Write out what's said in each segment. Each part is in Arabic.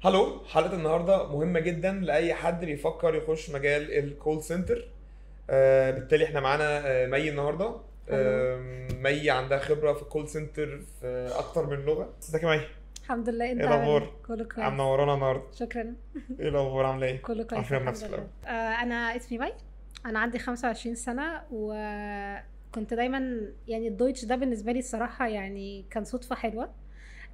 هلو، حلقة النهاردة مهمة جدا لأي حد بيفكر يخش مجال الكول سنتر. بالتالي احنا معانا مي النهاردة. الو. مي عندها خبرة في الكول سنتر في أكتر من لغة. ازيك يا مي؟ الحمد لله، ايه انت عامل ايه؟ الأخبار؟ كله عم كويس. منورانا النهاردة. شكرا. ايه الأخبار، عاملة ايه؟ كله كويس عارفين الحمد بنفسك الأول. لله. انا اسمي مي. انا عندي 25 سنة وكنت دايما يعني الدويتش ده بالنسبة لي الصراحة يعني كان صدفة حلوة،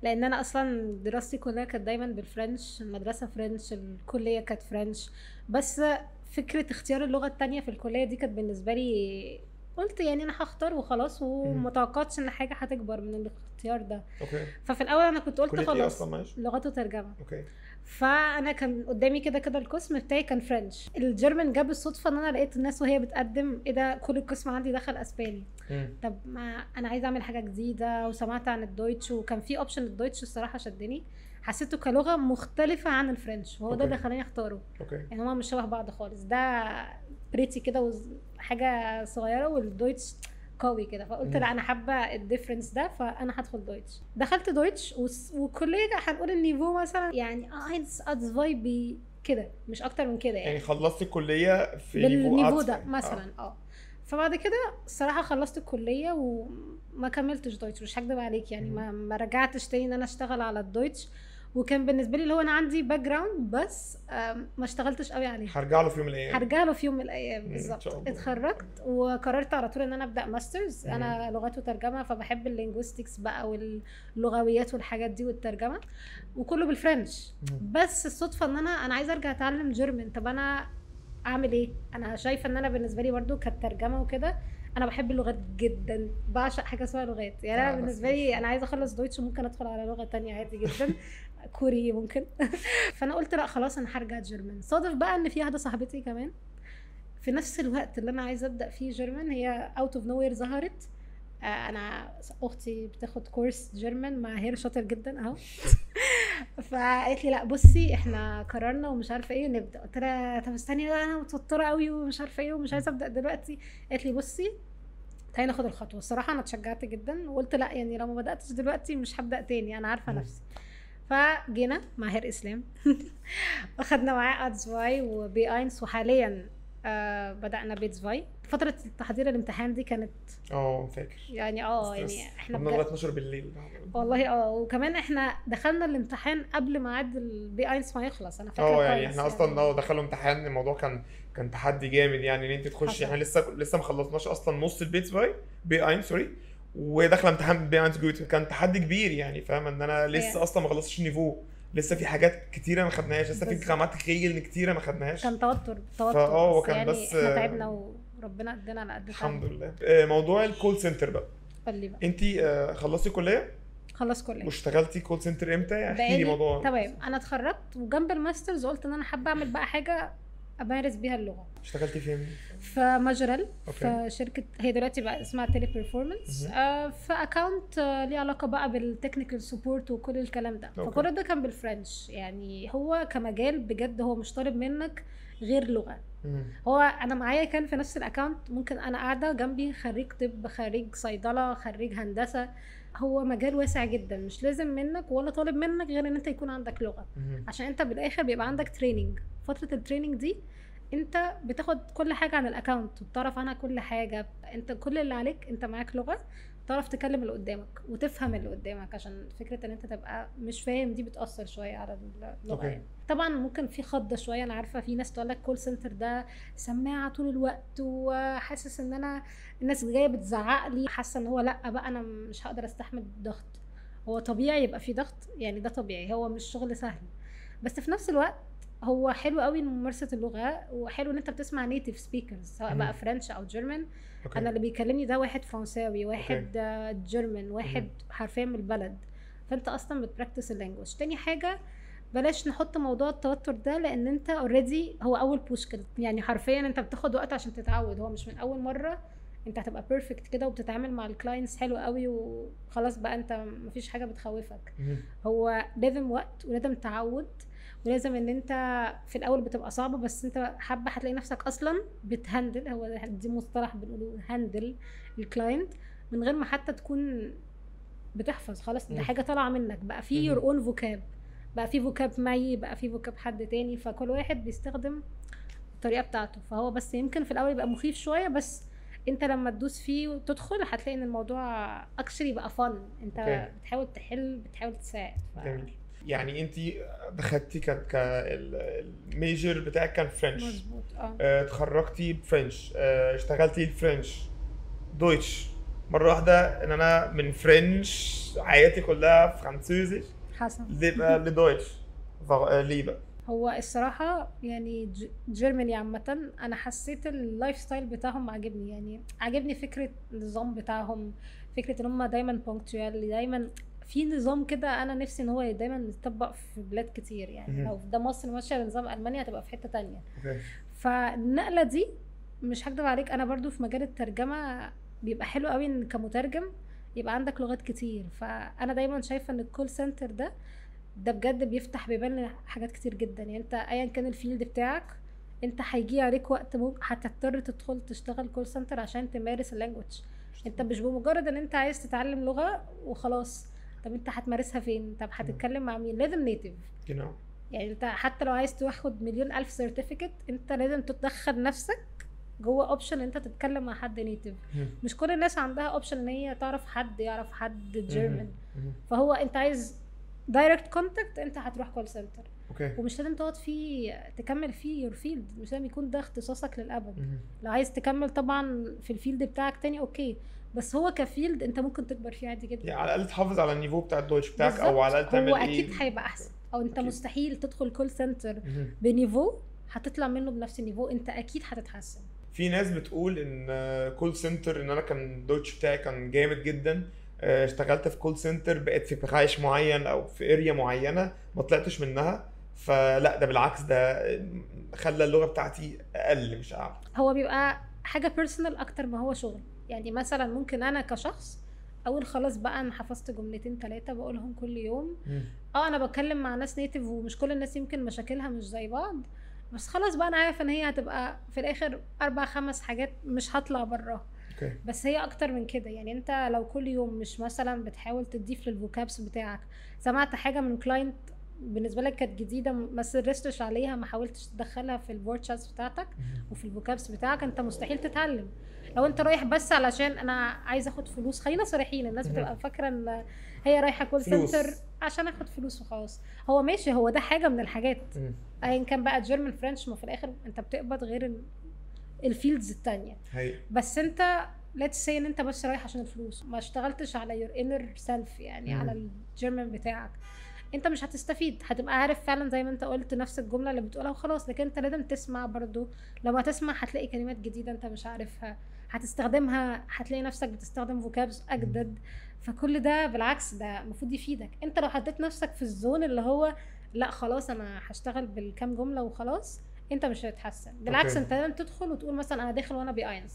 لان انا اصلا دراستي كلها كانت دايما بالفرنش، المدرسة فرنش، الكلية كانت فرنش. بس فكرة اختيار اللغة التانية في الكلية دي كانت بالنسبة لي، قلت يعني انا هختار وخلاص، مم. ومتوقعتش ان حاجة هتكبر من الاختيار ده. اوكي. ففي الاول انا كنت قلت كلية ايه أصلا، خلاص معلش؟ لغات وترجمة. اوكي. فانا كان قدامي كده كده القسم بتاعي كان فرنش. الجيرمان جاب بالصدفه ان انا لقيت الناس وهي بتقدم ايه ده، كل القسم عندي دخل اسباني. مم. طب ما انا عايزه اعمل حاجه جديده، وسمعت عن الدويتش وكان في اوبشن الدويتش الصراحه شدني. حسيته كلغه مختلفه عن الفرنش، وهو ده اوكي. اللي خلاني اختاره. اوكي. يعني هما مش شبه بعض خالص، ده بريتي كده حاجه صغيره، والدويتش قوي كده. فقلت مم. لا انا حابه الديفرنس ده، فانا هدخل دويتش. دخلت دويتش وكليه هنقول النيفو مثلا يعني 1 2 كده، مش اكتر من كده يعني يعني. خلصتي الكلية في نيفو بالنيفو ارتس ده يعني مثلا فبعد كده الصراحه خلصت الكليه وما كملتش دويتش، مش هكدب عليك يعني مم. ما رجعتش تاني ان انا اشتغل على الدويتش. وكان بالنسبه لي اللي هو انا عندي باك جراوند، بس ما اشتغلتش قوي عليه. هرجع له في يوم من الأيام. هرجع له في يوم من الايام ان شاء بالظبط. الله. اتخرجت وقررت على طول ان انا ابدا ماسترز. مم. انا لغات وترجمه، فبحب اللينجويستكس بقى واللغويات والحاجات دي والترجمه، وكله بالفرنش. مم. بس الصدفه ان انا عايزه ارجع اتعلم جيرمن. طب انا اعمل ايه؟ انا شايفه ان انا بالنسبه لي برضو كالترجمه وكده، انا بحب اللغات جدا، بعشق حاجه اسمها لغات. يعني انا بس بالنسبه لي انا عايزه اخلص دويتش، ممكن ادخل على لغه تانية عادي جدا. كوري ممكن. فانا قلت لا خلاص انا هرجع جيرمن. صادف بقى ان في واحده صاحبتي كمان في نفس الوقت اللي انا عايزه ابدا فيه جيرمان، هي اوت اوف نو وير ظهرت. انا اختي بتاخد كورس جيرمان مع هير شاطر جدا اهو. فقالت لي لا بصي احنا قررنا ومش عارفه ايه نبدا. قلت لها طب استني، لا انا متوتره قوي ومش عارفه ايه ومش عايزه ابدا دلوقتي. قالت لي بصي تعالي ناخد الخطوه. الصراحه انا اتشجعت جدا وقلت لا يعني لو ما بداتش دلوقتي مش هبدا تاني، انا عارفه مم. نفسي. فجينا مع هير اسلام. اخدنا معاه ادزواي وبي اينس، وحاليا بدأنا بيتزفاي. فترة تحضير الامتحان دي كانت فاكر. يعني ستريس. يعني احنا كنا لغايه بجد 12 بالليل. والله وكمان احنا دخلنا الامتحان قبل ميعاد البي اينس ما يخلص، انا فاكرة يعني كويس احنا اصلا يعني. دخلوا امتحان. الموضوع كان تحدي جامد، يعني ان انت تخشي. حصل. احنا لسه ما خلصناش اصلا نص البيتس باي بي اين سوري، وداخله امتحان بي اينز جوت. كان تحدي كبير يعني، فاهم ان انا هي لسه اصلا ما خلصتش نيفو. لسه في حاجات كتيره ما خدناهاش، لسه في بالظبط. جامعات كتير كتيره ما خدناهاش. كان توتر هو بس كان يعني بس احنا تعبنا وربنا ادانا على قد الحمد تعبنا. لله. موضوع الكول سنتر بقى، قال لي بقى. انت خلصتي كليه خلص كلية. واشتغلتي كول سنتر امتى؟ يعني احكي لي بقالي موضوع. تمام. انا اتخرجت وجنب الماسترز قلت ان انا حابة اعمل بقى حاجة امارس بيها اللغة. اشتغلتي فين؟ في ماجرال، اوكي. في شركة هي دلوقتي بقى اسمها تيلي بيرفورمانس. مهم. في اكونت ليه علاقة بقى بالتكنيكال سبورت وكل الكلام ده. اوكي. فكل ده كان بالفرنش. يعني هو كمجال بجد هو مش طالب منك غير لغة. مم. هو انا معايا كان في نفس الاكونت ممكن انا قاعدة جنبي خريج طب، خريج صيدلة، خريج هندسة. هو مجال واسع جدا، مش لازم منك ولا طالب منك غير ان انت يكون عندك لغة. مهم. عشان انت بالاخر بيبقى عندك تريننج. فترة التريننج دي انت بتاخد كل حاجة عن الاكونت وبتعرف عنها كل حاجة. انت كل اللي عليك انت معاك لغة، تعرف تكلم اللي قدامك وتفهم اللي قدامك. عشان فكرة ان انت تبقى مش فاهم دي بتأثر شوية على اللغة اوكي. يعني. طبعا ممكن في خضة شوية، انا عارفة في ناس تقول لك كول سنتر ده سماعة طول الوقت، وحاسس ان انا الناس جاية بتزعق لي، حاسة ان هو لا بقى انا مش هقدر استحمل الضغط. هو طبيعي يبقى في ضغط يعني، ده طبيعي، هو مش شغل سهل. بس في نفس الوقت هو حلو قوي ممارسة اللغة، وحلو ان انت بتسمع نيتيف سبيكرز سواء بقى مهم. فرنش او جيرمان. اوكي. انا اللي بيكلمني ده واحد فرنساوي، واحد جيرمان، مهم. واحد حرفيا من البلد. فانت اصلا بتبراكتس اللانجوج. تاني حاجة بلاش نحط موضوع التوتر ده، لان انت اوريدي هو اول بوش كده يعني. حرفيا انت بتاخد وقت عشان تتعود، هو مش من اول مرة انت هتبقى بيرفكت كده وبتتعامل مع الكلاينتس حلو قوي وخلاص بقى انت مفيش حاجة بتخوفك. مهم. هو لازم وقت ولازم تعود، ولازم ان انت في الاول بتبقى صعبة، بس انت حابة هتلاقي نفسك اصلا بتهندل، هو دي مصطلح بنقوله هندل الكلاينت، من غير ما حتى تكون بتحفظ. خلاص دي مهم. حاجة طالعة منك بقى في مهم. your own vocab. بقى في فوكاب معي، بقى في فوكاب حد تاني، فكل واحد بيستخدم الطريقه بتاعته. فهو بس يمكن في الاول يبقى مخيف شويه، بس انت لما تدوس فيه وتدخل هتلاقي ان الموضوع اكشلي بقى فن. انت اوكي بتحاول تحل، بتحاول تساعد. جميل. يعني انت دخلتي الميجر بتاعك كان فرنش، مظبوط. اتخرجتي بفرنش، اشتغلتي الفرنش دويتش مرة واحدة، ان انا من فرنش حياتي كلها فرانسيزي حسن. لدويتش، ليه بقى؟ هو الصراحة يعني جيرماني عامة أنا حسيت اللايف ستايل بتاعهم عاجبني. يعني عاجبني فكرة النظام بتاعهم، فكرة إن هم دايما بونكتوال، دايما في نظام كده. أنا نفسي إن هو دايما يتطبق في بلاد كتير. يعني لو ده مصر ماشية بنظام ألمانيا هتبقى في حتة تانية. فالنقلة دي مش هكدب عليك، أنا برضو في مجال الترجمة بيبقى حلو قوي إن كمترجم يبقى عندك لغات كتير. فأنا دايما شايفة إن الكول سنتر ده بجد بيفتح بيبان حاجات كتير جدا. يعني انت ايا كان الفيلد بتاعك، انت هيجي عليك وقت هتضطر تدخل تشتغل كول سنتر عشان تمارس اللانجوج. انت مش بمجرد ان انت عايز تتعلم لغة وخلاص. طب انت هتمارسها فين؟ طب هتتكلم مع مين؟ لازم نيتيف. يعني انت حتى لو عايز تاخد مليون الف سيرتيفيكت، انت لازم تدخل نفسك جوه اوبشن انت تتكلم مع حد نيتيف. مش كل الناس عندها اوبشن ان هي تعرف حد يعرف حد جيرمان. فهو انت عايز دايركت كونتاكت، انت هتروح كول سنتر. ومش لازم تقعد فيه تكمل فيه يور فيلد، مش لازم يكون ده اختصاصك للابد. لو عايز تكمل طبعا في الفيلد بتاعك تاني اوكي، بس هو كفيلد انت ممكن تكبر فيه عادي جدا. يعني على الاقل تحافظ على النيفو بتاع الدويتش بتاعك، او على الاقل تعمل هو اكيد هيبقى احسن. او انت أكيد. مستحيل تدخل كول سنتر بنيفو هتطلع منه بنفس النيفو، انت اكيد هتتحسن. في ناس بتقول ان كول سنتر، ان انا كان الدويتش بتاعي كان جامد جدا، اشتغلت في كول سنتر، بقيت في بخايش معين او في اريا معينه ما طلعتش منها، فلا ده بالعكس، ده خلى اللغه بتاعتي اقل مش اعلى. هو بيبقى حاجه بيرسونال اكتر ما هو شغل. يعني مثلا ممكن انا كشخص اقول خلاص بقى انا حفظت جملتين 3 بقولهم كل يوم. انا بتكلم مع ناس نيتيف ومش كل الناس يمكن مشاكلها مش زي بعض، بس خلاص بقى انا عارفه ان هي هتبقى في الاخر 4-5 حاجات مش هطلع براها. بس هي اكتر من كده. يعني انت لو كل يوم مش مثلا بتحاول تضيف للفوكابس بتاعك، سمعت حاجه من كلاينت بالنسبه لك كانت جديده ما سرشتش عليها، ما حاولتش تدخلها في الورتشاتس بتاعتك وفي الفوكابس بتاعك، انت مستحيل تتعلم. لو انت رايح بس علشان انا عايز اخد فلوس، خلينا صريحين، الناس بتبقى فاكره ان هي رايحه كول سنتر عشان اخد فلوس وخلاص. هو ماشي، هو ده حاجه من الحاجات ايا كان بقى جيرمان فرنش، ما في الاخر انت بتقبض غير الفيلدز التانية. بس انت let's say ان انت بس رايح عشان الفلوس، ما اشتغلتش على your inner self، يعني على الجيرمان بتاعك، انت مش هتستفيد. هتبقى عارف فعلا زي ما انت قلت نفس الجمله اللي بتقولها وخلاص، لكن انت لازم تسمع برضو. لما تسمع هتلاقي كلمات جديده انت مش عارفها، هتستخدمها، هتلاقي نفسك بتستخدم فوكابز اجدد. فكل ده بالعكس ده المفروض يفيدك. انت لو حطيت نفسك في الزون اللي هو لا خلاص انا هشتغل بالكام جمله وخلاص، انت مش هتتحسن. بالعكس انت لازم تدخل وتقول مثلا انا داخل وانا بي1،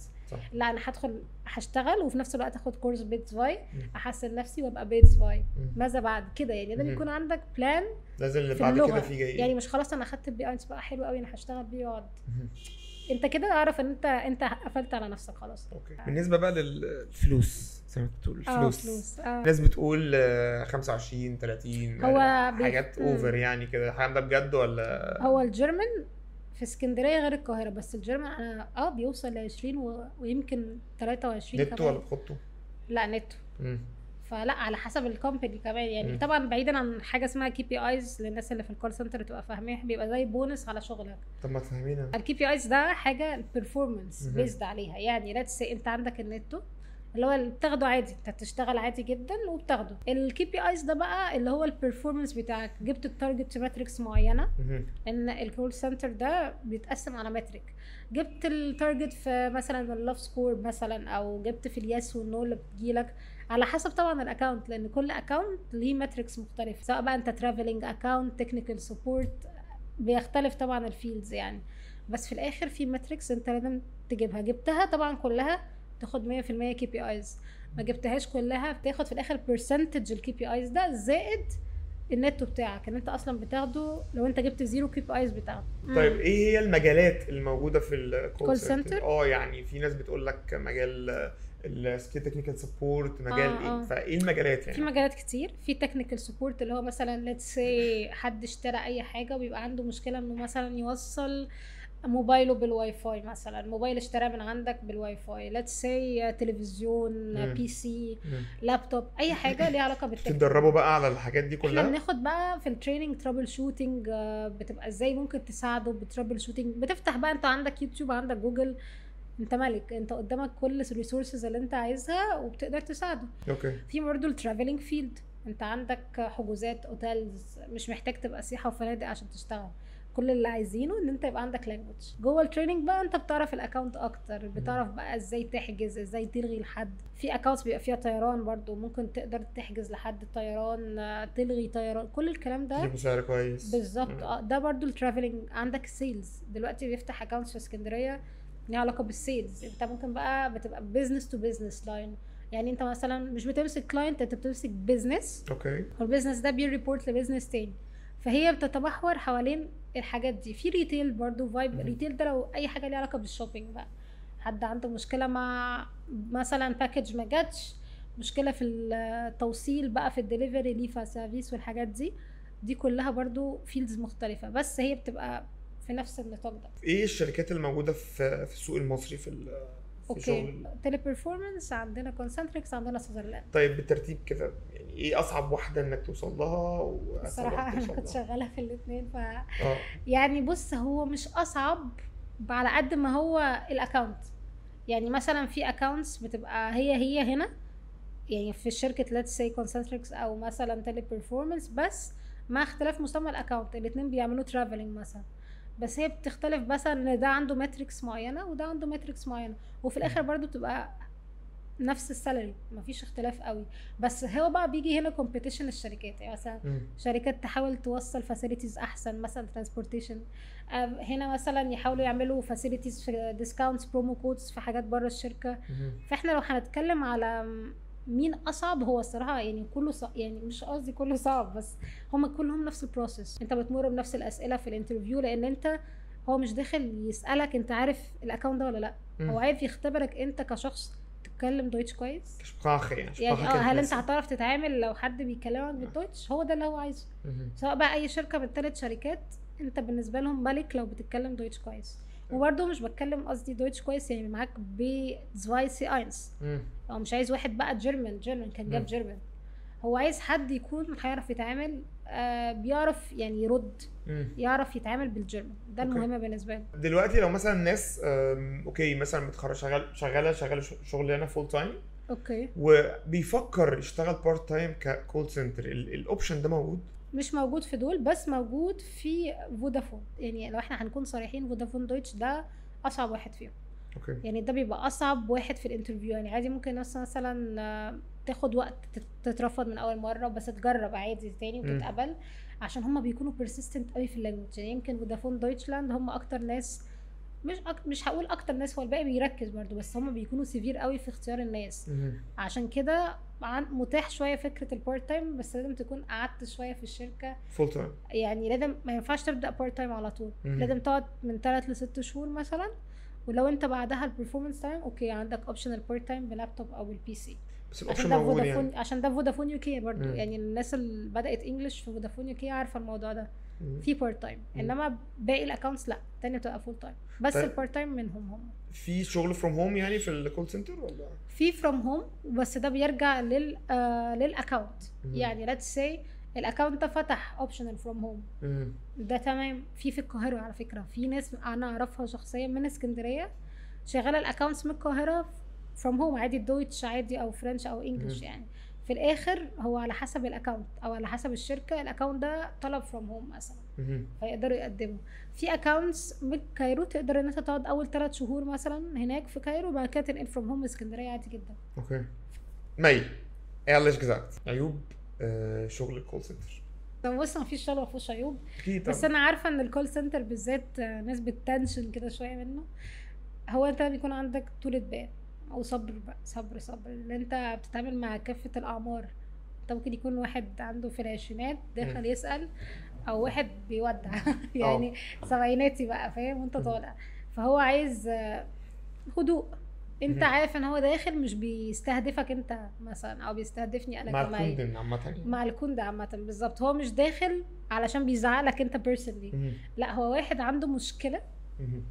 لا انا هدخل هشتغل وفي نفس الوقت اخد كورس بيتس فاي، احسن نفسي وابقى بيتس فاي. ماذا بعد كده؟ يعني لازم يكون عندك بلان، لازم اللي بعد كده في جاي. يعني مش خلاص انا اخدت بي1 بقى حلو قوي انا هشتغل بيه واقعد. انت كده اعرف ان انت قفلت على نفسك خلاص. بالنسبه بقى للفلوس زي ما بتقول الفلوس، الناس بتقول 25 30 هو حاجات اوفر يعني كده، الكلام ده بجد ولا؟ هو الجيرمان في اسكندريه غير القاهره، بس الجيرمان انا بيوصل ل 20 ويمكن 23 نتو ولا بخطه؟ لا نتو. فلا على حسب الكومباني كمان يعني. طبعا بعيدا عن حاجه اسمها كي بي ايز للناس اللي في الكول سنتر تبقى فاهمين، بيبقى زي بونس على شغلك. طب ما تفهمينا. الكي بي ايز ده حاجه البرفورمانس بيزد عليها. يعني ليتس سي انت عندك النتو اللي هو اللي بتاخده عادي، انت بتشتغل عادي جدا وبتاخده. الكي بي ايز ده بقى اللي هو البرفورمانس بتاعك، جبت التارجت ماتريكس معينه، ان الكول سنتر ده بيتقسم على ماتريك. جبت التارجت في مثلا اللاف سكور مثلا، او جبت في اليس والنو اللي بتجيلك على حسب طبعا الاكونت، لان كل اكونت ليه ماتريكس مختلفه، سواء بقى انت ترافلينج اكونت، تكنيكال سبورت، بيختلف طبعا الفيلدز يعني. بس في الاخر في ماتريكس انت لازم تجيبها. جبتها طبعا كلها تاخد 100% كي بي ايز، ما جبتهاش كلها بتاخد في الاخر برسنتج الكي بي ايز ده زائد النتو بتاعك، ان انت اصلا بتاخده لو انت جبت 0 كي بي ايز بتاخده. طيب ايه هي المجالات الموجوده في الكول سنتر؟ يعني في ناس بتقول لك مجال التكنيكال سبورت، مجال ايه؟ فايه المجالات في يعني؟ مجالات كتير. في تكنيكال سبورت اللي هو مثلا let's say حد اشترى اي حاجه وبيبقى عنده مشكله انه مثلا يوصل موبايله بالواي فاي، مثلا موبايل اشتراه من عندك بالواي فاي، let's say تلفزيون، بي سي، لابتوب، اي حاجه ليها علاقه بالتكنيك. تتدربوا بقى على الحاجات دي احنا كلها؟ بناخد بقى في التريننج ترابل شوتنج، بتبقى ازاي ممكن تساعده بالترابل شوتنج. بتفتح بقى، انت عندك يوتيوب، عندك جوجل، انت ملك، انت قدامك كل الريسورسز اللي انت عايزها وبتقدر تساعده. اوكي. في برضه الترافلينج فيلد، انت عندك حجوزات اوتيلز، مش محتاج تبقى سياحه وفنادق عشان تشتغل. كل اللي عايزينه ان انت يبقى عندك لانجوج. جوه التريننج بقى انت بتعرف الاكونت اكتر، بتعرف بقى ازاي تحجز، ازاي تلغي لحد. في اكونتس بيبقى فيها طيران برضو، ممكن تقدر تحجز لحد الطيران، تلغي طيران، كل الكلام ده تجيبوا سعر كويس. بالظبط. ده برضو الترافلينج. عندك السيلز دلوقتي بيفتح اكونتس في اسكندريه ليها علاقه بالسيلز. انت ممكن بقى بتبقى بزنس تو بزنس لاين، يعني انت مثلا مش بتمسك كلاينت، انت بتمسك بزنس، اوكي. والبزنس ده بيريبورت لبزنس تاني. فهي بتتمحور حوالين الحاجات دي. في ريتيل برضو، فايب ريتيل ده لو اي حاجه ليها علاقه بالشوبينج بقى. حد عنده مشكله مع مثلا باكج ما جاتش، مشكله في التوصيل بقى، في الدليفري، ليفا سيرفيس والحاجات دي كلها برضو فيلدز مختلفه، بس هي بتبقى في نفس النطاق ده. ايه الشركات الموجوده في السوق المصري في اوكي. شغل؟ تيلي بيرفورمانس، عندنا كونسنتريكس، عندنا سوزرلاند. طيب بالترتيب كده، يعني ايه اصعب واحده انك توصل لها الصراحه انا كنت شغاله في الاثنين اه يعني بص، هو مش اصعب على قد ما هو الاكونت. يعني مثلا في اكونتس بتبقى هي هنا، يعني في شركه let's say concentrix او مثلا تيلي بيرفورمانس، بس مع اختلاف مسمى الاكونت. الاثنين بيعملوا ترافلنج مثلا، بس هي بتختلف مثلا ان ده عنده ماتريكس معينه وده عنده ماتريكس معينه، وفي الاخر برضو بتبقى نفس السالري، مفيش اختلاف قوي. بس هو بقى بيجي هنا كومبيتيشن الشركات، يعني مثلا شركات تحاول توصل فاسيلتيز احسن، مثلا ترانسبورتيشن. هنا مثلا يحاولوا يعملوا فاسيلتيز في ديسكاونتس، برومو كودز في حاجات بره الشركه. فاحنا لو هنتكلم على مين اصعب، هو الصراحه يعني كله يعني مش قصدي كله صعب، بس هم كلهم نفس البروسيس. انت بتمر بنفس الاسئله في الانترفيو، لان انت هو مش داخل يسالك انت عارف الاكونت ده ولا لا، هو عارف يختبرك انت كشخص تتكلم دويتش كويس، شبخاخ يعني هل انت هتعرف تتعامل لو حد بيكلمك بالدويتش؟ هو ده اللي هو عايزه. سواء بقى اي شركه من 3 شركات، انت بالنسبه لهم ملك لو بتتكلم دويتش كويس. وبرده مش بتكلم قصدي دويتش كويس يعني معاك بزواي سي اينس، هو مش عايز واحد بقى جيرمان كان جاب جيرمان، هو عايز حد يكون هيعرف يتعامل، بيعرف يعني يرد، يعرف يتعامل بالجيرمان، ده المهم بالنسبه له. دلوقتي لو مثلا الناس اوكي مثلا متخرج شغاله شغلانه فول تايم، اوكي، وبيفكر يشتغل بارت تايم ككول سنتر، الاوبشن ده موجود؟ مش موجود في دول، بس موجود في فودافون. يعني لو احنا هنكون صريحين، فودافون دويتش ده اصعب واحد فيهم. اوكي. يعني ده بيبقى اصعب واحد في الانترفيو. يعني عادي ممكن ناس مثلا تاخد وقت تترفض من اول مره، بس تجرب عادي تاني وتتقبل، عشان هم بيكونوا persistent قوي في اللانجوج. يعني يمكن فودافون دويتشلاند هم اكتر ناس، مش هقول اكتر ناس، هو الباقي بيركز برضو، بس هم بيكونوا سيفير قوي في اختيار الناس. عشان كده متاح شويه فكره البارت تايم، بس لازم تكون قعدت شويه في الشركه فول تايم. يعني لازم، ما ينفعش تبدا بارت تايم على طول، لازم تقعد من 3 ل6 شهور مثلا، ولو انت بعدها البرفورمانس تايم اوكي، عندك اوبشن البارت تايم بلابتوب او البي سي. بس الاوبشن موجود يعني. عشان ده فودافون يو كي برضو. يعني الناس اللي بدات انجلش في فودافون يو كي عارفه الموضوع ده، في بارت تايم، انما باقي الاكونتس لا، الثانيه بتبقى فول تايم، بس طيب. البارت تايم منهم هم. في شغل فروم هوم يعني في الكول سنتر ولا؟ في فروم هوم، بس ده بيرجع للاكونت. يعني ليتس سي الاكونت ده فتح اوبشنال فروم هوم، ده تمام. في القاهره على فكره، في ناس انا اعرفها شخصيا من اسكندريه شغاله الاكونتس من القاهره فروم هوم عادي، دويتش عادي او فرنش او انجلش. يعني في الاخر هو على حسب الاكونت او على حسب الشركه، الاكونت ده طلب فروم هوم مثلا، فيقدروا يقدموا. في اكونتس من كايرو تقدر ان انت تقعد اول 3 شهور مثلا هناك في كايرو، وبعد كده تنقل فروم هوم اسكندريه عادي جدا. اوكي. مي ايش gesagt عيوب شغل الكول سنتر؟ طب بص، ما فيش شغل ما فيهوش عيوب، اكيد، بس انا عارفه ان الكول سنتر بالذات نسبه تنشن كده شويه منه. هو انت بيكون عندك طولة بال وصبر بقى، صبر ان انت بتتعامل مع كافه الاعمار. انت ممكن يكون واحد عنده في العشرينات داخل يسال، او واحد بيودع يعني سبعيناتي بقى، فاهم، وانت طالع. فهو عايز هدوء، انت عارف ان هو داخل مش بيستهدفك انت مثلا او بيستهدفني انا مع كمان الكوندن عامه يعني. مع الكون عامه بالظبط. هو مش داخل علشان بيزعلك انت بيرسونلي، لا هو واحد عنده مشكله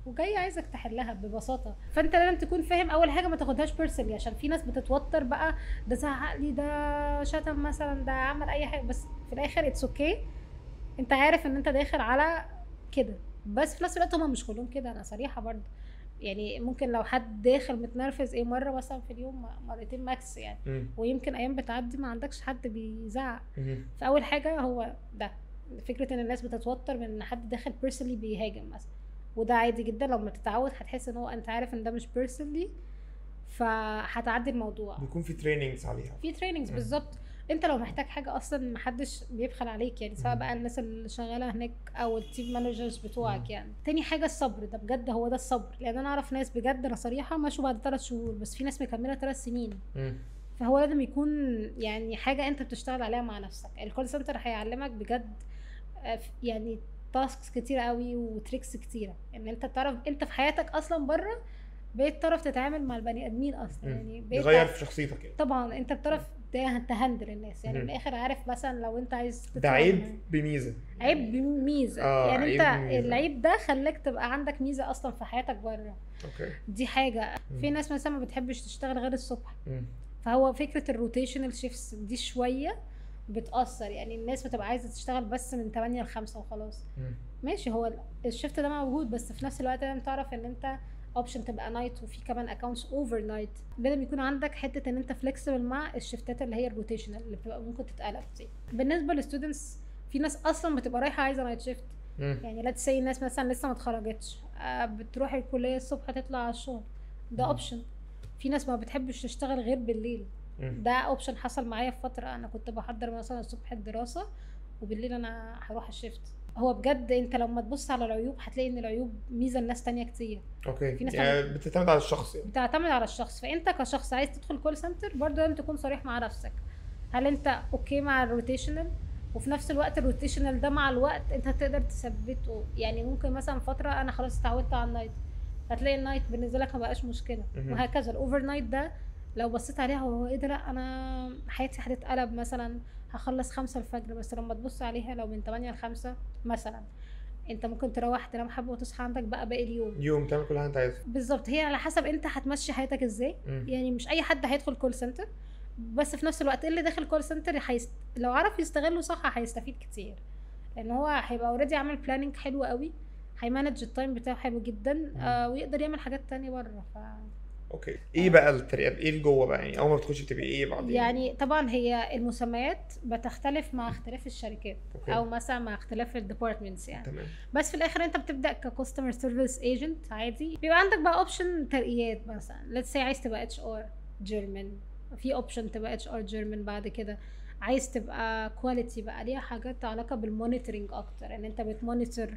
وجاي عايزك تحلها ببساطه. فانت لازم تكون فاهم اول حاجه ما تاخدهاش بيرسونلي، عشان في ناس بتتوتر بقى، ده زعق لي، ده شتم مثلا، ده عمل اي حاجه، بس في الاخر اتس اوكي. انت عارف ان انت داخل على كده، بس في نفس الوقت هما مش كلهم كده، انا صريحه برضه. يعني ممكن لو حد داخل متنرفز مره مثلا في اليوم، مرتين ماكس يعني، ويمكن ايام بتعدي ما عندكش حد بيزعق. فاول حاجه هو ده فكره ان الناس بتتوتر من ان حد داخل بيرسونلي بيهاجم مثلا، وده عادي جدا. لما تتعود هتحس ان هو انت عارف ان ده مش بيرسونلي، فهتعدي الموضوع. بيكون في تريننجز عليها، في تريننجز بالظبط. انت لو محتاج حاجه اصلا محدش بيبخل عليك يعني، سواء بقى الناس اللي شغاله هناك او التيم مانجرز بتوعك يعني. تاني حاجه الصبر، ده بجد هو ده الصبر، لان انا اعرف ناس بجد انا صريحه مشوا بعد 3 شهور، بس في ناس مكمله 3 سنين. فهو لازم يكون يعني حاجه انت بتشتغل عليها مع نفسك. الكول سنتر هيعلمك بجد يعني تاسكس كتيره قوي وتريكس كتيره، ان انت تعرف انت في حياتك اصلا بره بقيت تعرف تتعامل مع البني ادمين اصلا يعني، بيغير في شخصيتك يعني. طبعا انت بتعرف تهندل الناس يعني. من الاخر عارف مثلا لو انت عايز ده عيب بميزه، عيب بميزه يعني. عيب انت بميزة. العيب ده خلاك تبقى عندك ميزه اصلا في حياتك بره. اوكي دي حاجه. في ناس مثلا ما بتحبش تشتغل غير الصبح، فهو فكره الروتيشنال شيفتس دي شويه بتأثر يعني. الناس بتبقى عايزه تشتغل بس من 8 ل 5 وخلاص. ماشي، هو الشيفت ده موجود، بس في نفس الوقت لازم تعرف ان انت اوبشن تبقى نايت، وفي كمان اكونتس اوفر نايت. لازم يكون عندك حته ان انت فليكسبل مع الشيفتات اللي هي الروتيشنال اللي بتبقى ممكن تتقلب دي. بالنسبه للستودنتس، في ناس اصلا بتبقى رايحه عايزه نايت شيفت يعني. لا تسي الناس مثلا لسه ما اتخرجتش، بتروح الكليه الصبح تطلع على الشغل، ده اوبشن. في ناس ما بتحبش تشتغل غير بالليل، ده اوبشن. حصل معايا في فتره انا كنت بحضر مثلا الصبح الدراسه وبالليل انا هروح الشيفت. هو بجد انت لما تبص على العيوب هتلاقي ان العيوب ميزه لناس تانية كتير. اوكي، في ناس يعني بتعتمد على الشخص يعني. بتعتمد على الشخص. فانت كشخص عايز تدخل كول سنتر برضه لازم تكون صريح مع نفسك، هل انت اوكي مع الروتيشنال؟ وفي نفس الوقت الروتيشنال ده مع الوقت انت هتقدر تثبته يعني. ممكن مثلا فتره انا خلاص اتعودت على النايت، هتلاقي النايت بالنسبه لك ما بقاش مشكله، وهكذا. الاوفر نايت ده لو بصيت عليها هو ايه ده، لا انا حياتي هتتقلب مثلا، هخلص 5 الفجر، بس لما تبص عليها لو من 8 ل 5 مثلا، انت ممكن تروح تنام حبه وتصحى عندك بقى باقي اليوم تعمل كل حاجه انت عايزها. بالظبط. هي على حسب انت هتمشي حياتك ازاي يعني. مش اي حد هيدخل كول سنتر، بس في نفس الوقت اللي داخل كول سنتر لو عرف يستغله صح هيستفيد كتير، لان هو هيبقى اوريدي عامل بلاننج حلو قوي، هيمانج التايم بتاعه حلو جدا، ويقدر يعمل حاجات تانية بره. اوكي، ايه بقى الطريقه، ايه اللي جوه بقى يعني؟ اول ما بتخش بتبقى ايه بعدين يعني؟ طبعا هي المسميات بتختلف مع اختلاف الشركات، او مثلا مع اختلاف الديبارتمنتس يعني. تمام. بس في الاخر انت بتبدا ككاستمر سيرفيس ايجنت عادي، بيبقى عندك بقى اوبشن ترقيات مثلا. ليتس سي عايز تبقى اتش ار جيرمان، في اوبشن تبقى اتش ار جيرمان. بعد كده عايز تبقى كواليتي بقى، ليها حاجات علاقه بالمونيتورنج اكتر، ان انت بتمونيتور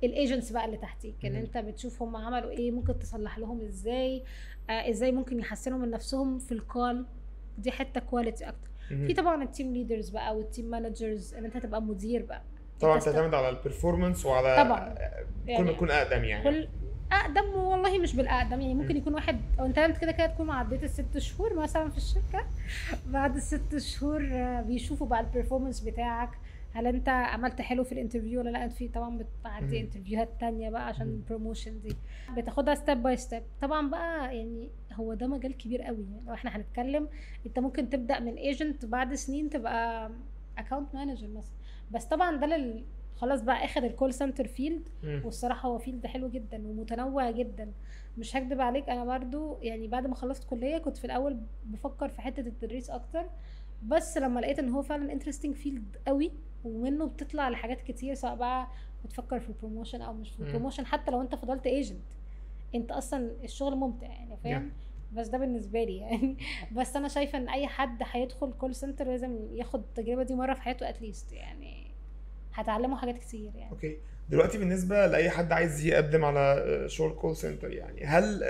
الايجنتس بقى اللي تحتيك، ان انت بتشوف هم عملوا ايه، ممكن تصلح لهم ازاي، ازاي ممكن يحسنوا من نفسهم في الكول. دي حته كواليتي اكتر. في طبعا التيم ليدرز بقى والتيم مانجرز، ان انت تبقى مدير بقى. طبعا بتعتمد على البرفورمانس وعلى طبعا كل ما يكون اقدم يعني. اقدم والله مش بالاقدم يعني. ممكن يكون واحد او انت كده تكون عديت ال6 شهور مثلا في الشركه، بعد ال6 شهور بيشوفوا بقى البرفورمانس بتاعك، هل انت عملت حلو في الانترفيو ولا لا. انت في طبعا بتعدي انترفيوهات تانية بقى عشان البروموشن دي، بتاخدها ستيب باي ستيب. طبعا بقى يعني هو ده مجال كبير قوي يعني. لو احنا هنتكلم، انت ممكن تبدا من ايجنت بعد سنين تبقى اكاونت مانجر مثلا. بس طبعا ده خلاص بقى اخد الكول سنتر فيلد، والصراحه هو فيلد حلو جدا ومتنوع جدا. مش هكدب عليك، انا برضو يعني بعد ما خلصت كليه كنت في الاول بفكر في حته التدريس اكتر، بس لما لقيت ان هو فعلا انترستنج فيلد قوي، ومنه بتطلع لحاجات كتير، سواء بقى بتفكر في البروموشن او مش في البروموشن. حتى لو انت فضلت ايجنت، انت اصلا الشغل ممتع يعني، فاهم؟ بس ده بالنسبه لي يعني. بس انا شايفه ان اي حد هيدخل كول سنتر لازم ياخد التجربه دي مره في حياته اتليست يعني، هتعلمه حاجات كتير يعني. اوكي، دلوقتي بالنسبه لاي حد عايز يقدم على شغل كول سنتر يعني، هل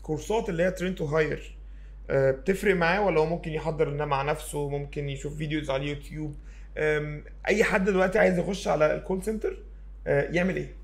كورسات اللي هي ترين تو هاير بتفرق معاه، ولا هو ممكن يحضر انها مع نفسه، ممكن يشوف فيديوز على اليوتيوب؟ اي حد دلوقتي عايز يخش على الكول سنتر يعمل ايه؟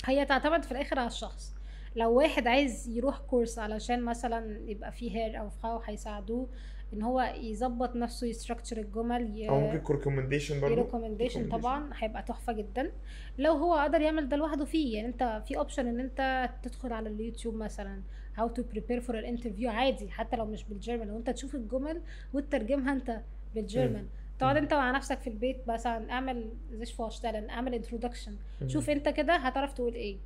هي تعتمد في الاخر على الشخص. لو واحد عايز يروح كورس علشان مثلا يبقى فيه هير او فخو، هيساعدوه ان هو يظبط نفسه، يستراكشر الجمل، او ممكن ريكومنديشن برضه. ريكومنديشن طبعا هيبقى تحفه جدا. لو هو قدر يعمل ده لوحده فيه، يعني انت في اوبشن ان انت تدخل على اليوتيوب مثلا how to prepare for an interview عادي، حتى لو مش بالجيرمان، لو انت تشوف الجمل وتترجمها انت بالجيرمان. تقعد انت مع نفسك في البيت مثلا، اعمل زيش فورشتالن، اعمل انترودكشن، شوف انت كده هتعرف تقول ايه،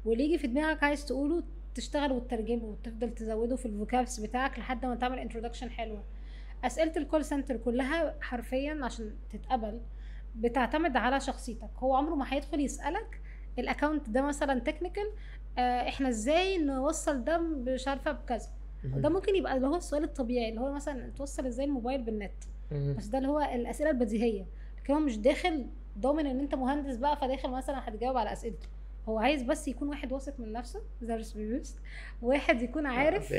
واللي يجي في دماغك عايز تقوله تشتغل وتترجمه وتفضل تزوده في الفوكابس بتاعك لحد ما تعمل انترودكشن حلوه. اسئله الكول سنتر كلها حرفيا عشان تتقبل بتعتمد على شخصيتك. هو عمره ما هيدخل يسالك الاكونت ده مثلا تكنيكال، احنا ازاي نوصل ده مش عارفه بكذا. ده ممكن يبقى اللي هو السؤال الطبيعي، اللي هو مثلا توصل ازاي الموبايل بالنت، بس ده اللي هو الاسئله البديهيه. لكن هو مش داخل ضامن ان انت مهندس بقى فداخل مثلا هتجاوب على اسئلته. هو عايز بس يكون واحد واثق من نفسه، زارس بيوست، واحد يكون عارف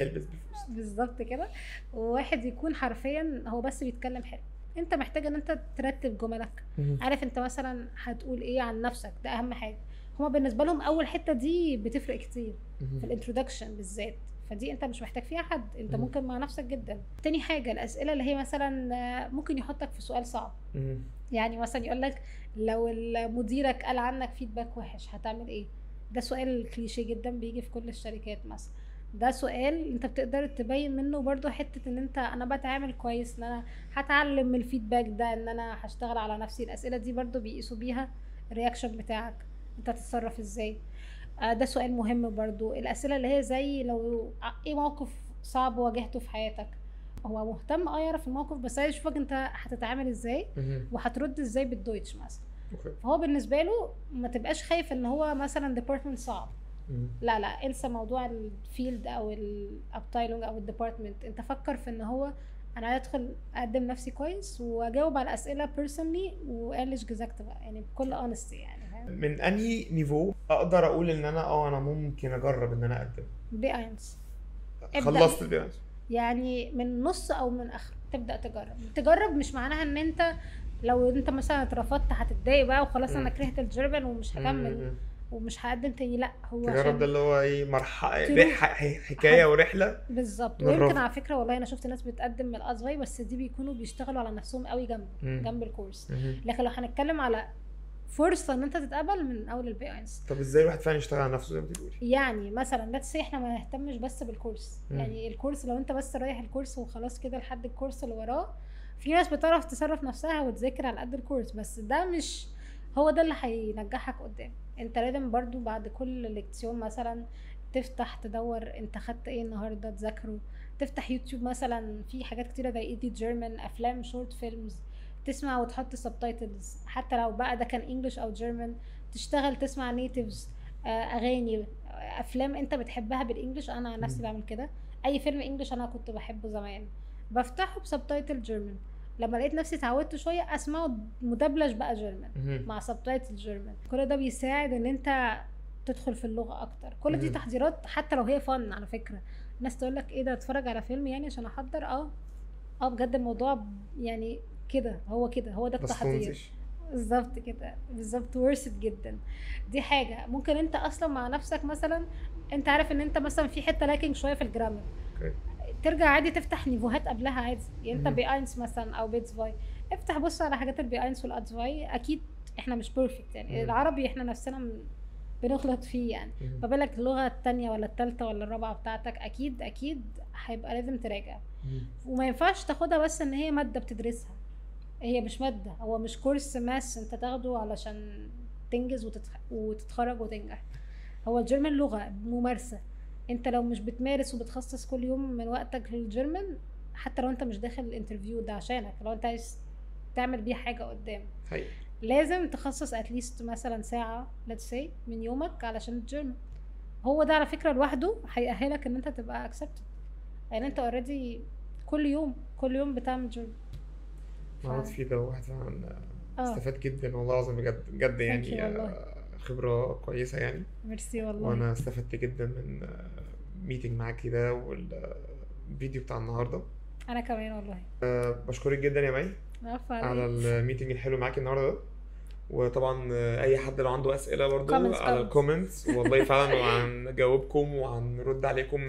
بالظبط كده، وواحد يكون حرفيا هو بس بيتكلم حلو. انت محتاج ان انت ترتب جملك، عارف انت مثلا هتقول ايه عن نفسك، ده اهم حاجه. هما بالنسبه لهم اول حته دي بتفرق كتير في الانترودكشن بالذات، فدي انت مش محتاج فيها حد، انت ممكن مع نفسك جدا. تاني حاجه الاسئله اللي هي مثلا ممكن يحطك في سؤال صعب، يعني مثلا يقول لك لو مديرك قال عنك فيدباك وحش هتعمل ايه. ده سؤال كليشيه جدا بيجي في كل الشركات مثلا. ده سؤال انت بتقدر تبين منه برضو حته ان انت انا بتعامل كويس، ان انا هتعلم من الفيدباك ده، ان انا هشتغل على نفسي. الاسئله دي برضو بيقيسوا بيها الرياكشن بتاعك، انت هتتصرف ازاي. ده سؤال مهم برضو. الاسئله اللي هي زي لو ايه موقف صعب واجهته في حياتك، هو مهتم يعرف الموقف، بس عايز يشوفك انت هتتعامل ازاي وهترد ازاي بالدويتش مثلا. فهو بالنسبه له ما تبقاش خايف ان هو مثلا ديبارتمنت صعب، لا لا، انسى موضوع الفيلد او الابتايلونج او الديبارتمنت. انت فكر في ان هو انا هدخل اقدم نفسي كويس واجاوب على الاسئله بيرسونلي واقلش جزاكت بقى، يعني بكل اونستي يعني. من انهي نيفو اقدر اقول ان انا ممكن اجرب ان انا اقدم بي اينس؟ خلصت البي اينس يعني من نص او من اخر تبدا تجرب. مش معناها ان انت لو انت مثلا اترفضت هتتضايق بقى وخلاص انا كرهت الجيرمان ومش هكمل ومش هقدم تاني، لا. هو تجرب ده اللي هو ايه، مرحله حكايه ورحله بالظبط. ويمكن على فكره والله انا شفت ناس بتقدم من الازفاي بس دي بيكونوا بيشتغلوا على نفسهم قوي جنب الكورس. لكن لو هنتكلم على فرصه ان انت تتقبل من اول البي اينس. طب ازاي الواحد فعلا يشتغل على نفسه زي ما بتقولي؟ يعني مثلا ليتس سي احنا ما نهتمش بس بالكورس، يعني الكورس لو انت بس رايح الكورس وخلاص كده لحد الكورس اللي وراه، في ناس بتعرف تصرف نفسها وتذاكر على قد الكورس، بس ده مش هو ده اللي هينجحك قدام. انت لازم برضو بعد كل ليكسيون مثلا تفتح تدور انت خدت ايه النهارده تذاكره، تفتح يوتيوب مثلا في حاجات كتيره زي ايدي جيرمان، افلام شورت فيلمز، تسمع وتحط سبتايتلز حتى لو بقى ده كان انجلش او جيرمان، تشتغل تسمع نيتيفز، اغاني، افلام انت بتحبها بالانجلش. انا عن نفسي بعمل كده، اي فيلم انجلش انا كنت بحبه زمان بفتحه بسبتايتل جيرمان، لما لقيت نفسي اتعودت شويه اسمعه مدبلج بقى جيرمان مع سبتايتل جيرمان. كل ده بيساعد ان انت تدخل في اللغه اكتر. كل دي تحضيرات حتى لو هي فن على فكره. الناس تقول لك ايه ده اتفرج على فيلم يعني عشان احضر، بجد الموضوع يعني كده، هو ده التحضير بالظبط كده، بالظبط ورثت جدا. دي حاجه ممكن انت اصلا مع نفسك مثلا انت عارف ان انت مثلا في حته لاكينج شويه في الجرامر، ترجع عادي تفتح نيفوهات قبلها عادي. يعني انت بي اينس مثلا او بيتس فاي، افتح بص على حاجات البي اينس والادفاي. اكيد احنا مش بيرفكت يعني، العربي احنا نفسنا بنغلط فيه يعني، فبالك اللغه الثانيه ولا الثالثه ولا الرابعه بتاعتك اكيد هيبقى لازم تراجع. وما ينفعش تاخدها بس ان هي ماده بتدرسها، هي مش ماده، هو مش كورس ماس انت تاخده علشان تنجز وتتخرج وتنجح. هو الجيرمان لغه ممارسه، انت لو مش بتمارس وبتخصص كل يوم من وقتك للجيرمان، حتى لو انت مش داخل الانترفيو ده عشانك، لو انت عايز تعمل بيه حاجه قدام لازم تخصص اتليست مثلا ساعه let's say من يومك علشان الجيرمان. هو ده على فكره لوحده هيأهلك ان انت تبقى اكسبتد، يعني انت اوريدي كل يوم بتعمل جيرمان. معروض فيه ده واحد فعلا استفاد جدا والله العظيم، بجد يعني خبرة كويسة يعني. ميرسي والله. وانا استفدت جدا من ميتنج معاكي ده والفيديو بتاع النهارده. انا كمان والله. بشكرك جدا يا مي عفوا على الميتنج الحلو معاكي النهارده ده، وطبعا اي حد لو عنده اسئله برضو Comments. على الكومنتس والله فعلا وهنجاوبكم وهنرد عليكم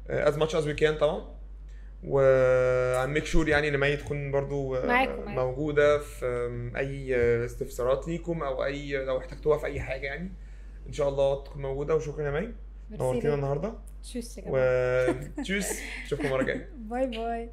as much as we can طبعا. وهنميك شور يعني ان مي تكون برضو معاكم. موجوده في اي استفسارات ليكم او اي لو احتجتوها في اي حاجه يعني ان شاء الله تكون موجوده. وشكرا يا مي، ميرسي نورتينا ليك. النهارده تشوس يا جماعه. وتشوس، اشوفكم مره جايه. باي باي.